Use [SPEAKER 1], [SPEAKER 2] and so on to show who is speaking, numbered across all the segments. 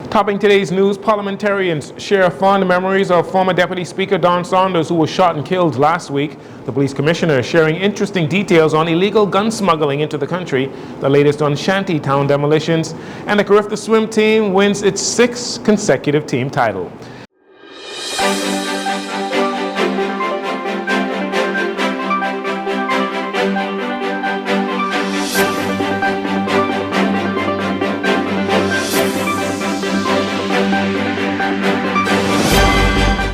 [SPEAKER 1] Topping today's news, parliamentarians share fond memories of former Deputy Speaker Don Saunders, who was shot and killed last week. The police commissioner sharing interesting details on illegal gun smuggling into the country, the latest on shanty town demolitions, and the Carifta swim team wins its 6th consecutive team title.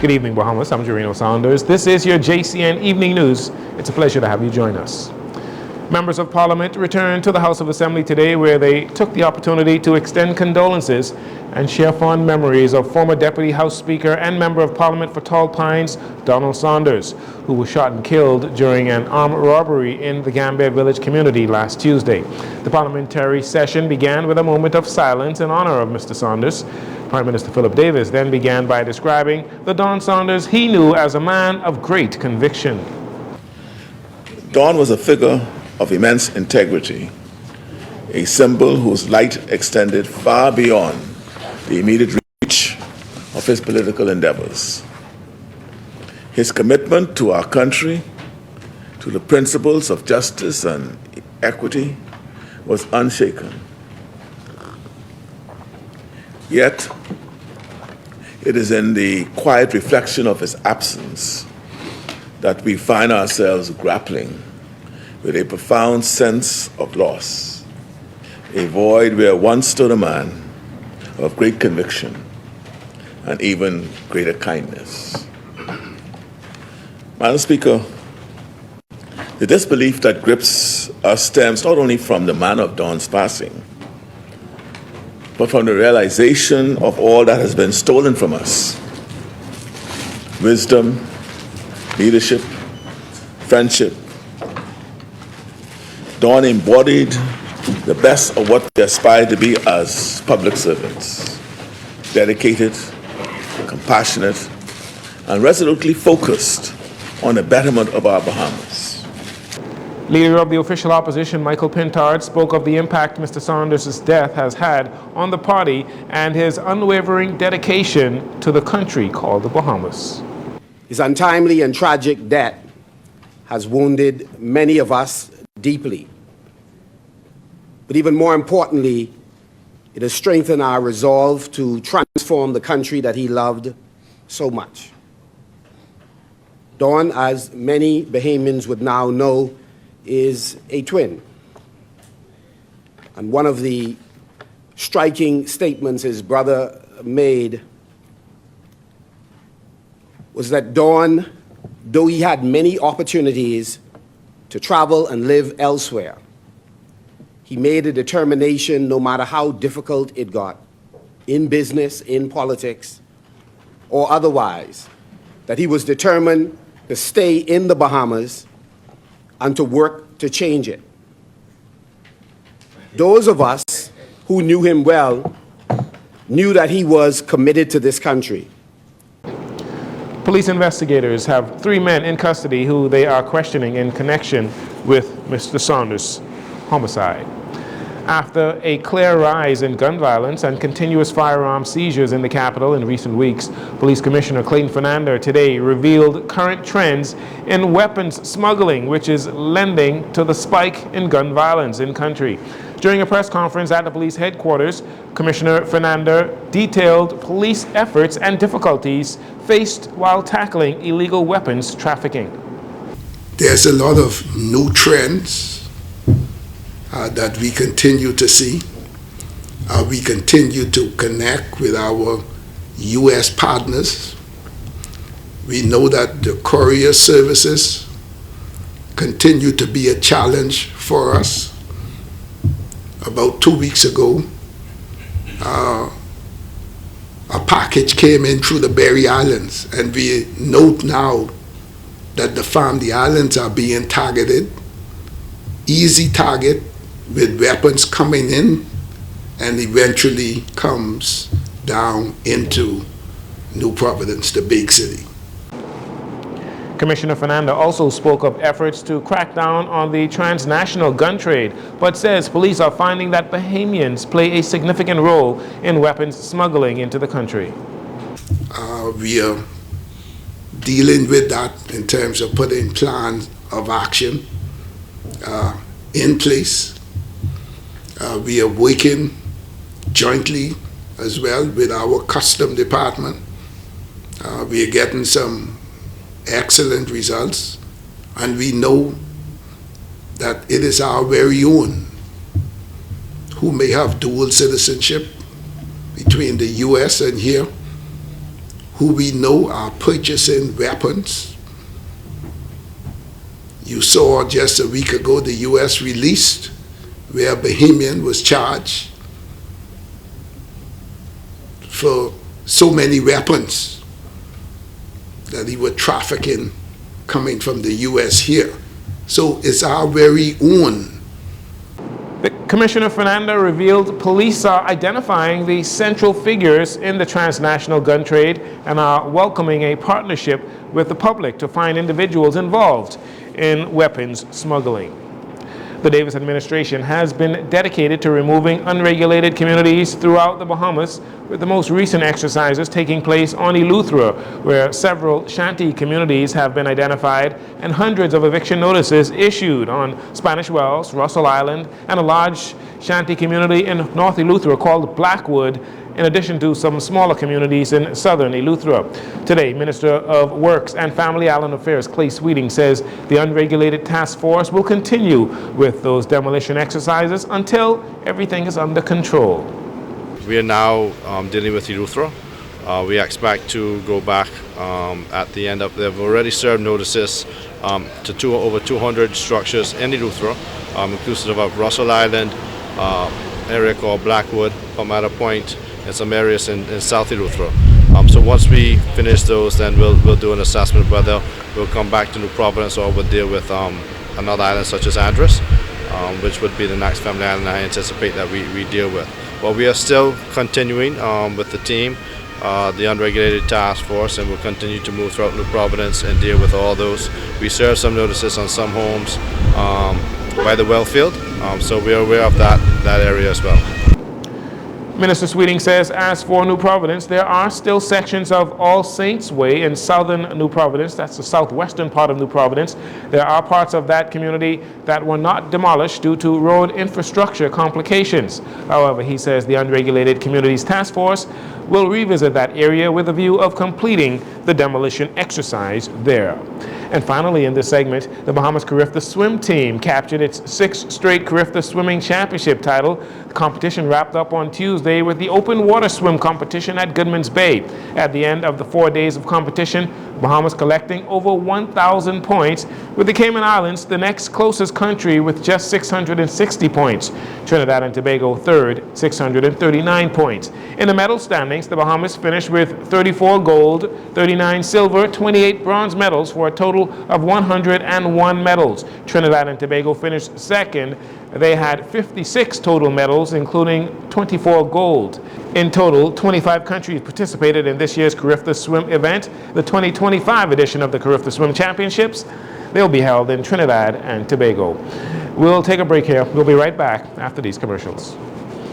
[SPEAKER 1] Good evening, Bahamas. I'm Jarino Saunders. This is your JCN Evening News. It's a pleasure to have you join us. Members of Parliament returned to the House of Assembly today, where they took the opportunity to extend condolences and share fond memories of former Deputy House Speaker and Member of Parliament for Tall Pines, Donald Saunders, who was shot and killed during an armed robbery in the Gambia Village community last Tuesday. The parliamentary session began with a moment of silence in honor of Mr. Saunders. Prime Minister Philip Davis then began by describing the Don Saunders he knew as a man of great conviction.
[SPEAKER 2] Don was a figure of immense integrity, a symbol whose light extended far beyond the immediate reach of his political endeavors. His commitment to our country, to the principles of justice and equity, was unshaken. Yet, it is in the quiet reflection of his absence that we find ourselves grappling with a profound sense of loss, a void where once stood a man of great conviction and even greater kindness. Madam Speaker, the disbelief that grips us stems not only from the manner of Don's passing, but from the realization of all that has been stolen from us: wisdom, leadership, friendship. Don embodied the best of what we aspire to be as public servants: dedicated, compassionate, and resolutely focused on the betterment of our Bahamas.
[SPEAKER 1] Leader of the official opposition, Michael Pintard, spoke of the impact Mr. Saunders' death has had on the party and his unwavering dedication to the country called the Bahamas.
[SPEAKER 3] His untimely and tragic death has wounded many of us deeply. But even more importantly, it has strengthened our resolve to transform the country that he loved so much. Don, as many Bahamians would now know, is a twin. And one of the striking statements his brother made was that Don, though he had many opportunities to travel and live elsewhere, he made a determination, no matter how difficult it got, in business, in politics, or otherwise, that he was determined to stay in the Bahamas and to work to change it. Those of us who knew him well knew that he was committed to this country.
[SPEAKER 1] Police investigators have 3 men in custody who they are questioning in connection with Mr. Saunders' homicide. After a clear rise in gun violence and continuous firearm seizures in the capital in recent weeks, Police Commissioner Clayton Fernando today revealed current trends in weapons smuggling, which is lending to the spike in gun violence in country. During a press conference at the police headquarters, Commissioner Fernando detailed police efforts and difficulties faced while tackling illegal weapons trafficking.
[SPEAKER 4] There's a lot of new trends that we continue to see. We continue to connect with our U.S. partners. We know that the courier services continue to be a challenge for us. About 2 weeks ago, a package came in through the Berry Islands, and we note now that the islands are being targeted, easy target, with weapons coming in and eventually comes down into New Providence, the big city.
[SPEAKER 1] Commissioner Fernando also spoke of efforts to crack down on the transnational gun trade, but says police are finding that Bahamians play a significant role in weapons smuggling into the country.
[SPEAKER 4] We are dealing with that in terms of putting plans of action in place. We are working jointly as well with our custom department. We are getting some excellent results, and we know that it is our very own who may have dual citizenship between the U.S. and here, who we know are purchasing weapons. You saw just a week ago the U.S. released where a Bahamian was charged for so many weapons that he was trafficking coming from the U.S. here. So it's our very own.
[SPEAKER 1] Commissioner Fernando revealed police are identifying the central figures in the transnational gun trade and are welcoming a partnership with the public to find individuals involved in weapons smuggling. The Davis administration has been dedicated to removing unregulated communities throughout the Bahamas, with the most recent exercises taking place on Eleuthera, where several shanty communities have been identified and hundreds of eviction notices issued on Spanish Wells, Russell Island, and a large shanty community in North Eleuthera called Blackwood, in addition to some smaller communities in southern Eleuthera. Today, Minister of Works and Family Island Affairs Clay Sweeting says the unregulated task force will continue with those demolition exercises until everything is under control.
[SPEAKER 5] We are now dealing with Eleuthera. We expect to go back at the end of, they've already served notices to over 200 structures in Eleuthera, inclusive of Russell Island, area called Blackwood, Palmetto Point, and some areas in South Eleuthera. So once we finish those, then we'll do an assessment whether we'll come back to New Providence or we'll deal with another island such as Andros, which would be the next family island I anticipate that we deal with. But we are still continuing with the team, the unregulated task force, and we'll continue to move throughout New Providence and deal with all those. We serve some notices on some homes by the Wellfield, so we are aware of that area as well.
[SPEAKER 1] Minister Sweeting says, as for New Providence, there are still sections of All Saints Way in southern New Providence, that's the southwestern part of New Providence. There are parts of that community that were not demolished due to road infrastructure complications. However, he says the Unregulated Communities Task Force will revisit that area with a view of completing the demolition exercise there. And finally, in this segment, the Bahamas Carifta swim team captured its 6th straight Carifta swimming championship title. The competition wrapped up on Tuesday with the open water swim competition at Goodman's Bay. At the end of the 4 days of competition, Bahamas collecting over 1,000 points, with the Cayman Islands the next closest country with just 660 points. Trinidad and Tobago third, 639 points. In the medal standings, the Bahamas finished with 34 gold, 39 silver, 28 bronze medals for a total of 101 medals. Trinidad and Tobago finished second. They had 56 total medals, including 24 gold. In total, 25 countries participated in this year's Carifta Swim event, the 2025 edition of the Carifta Swim Championships. They'll be held in Trinidad and Tobago. We'll take a break here. We'll be right back after these commercials.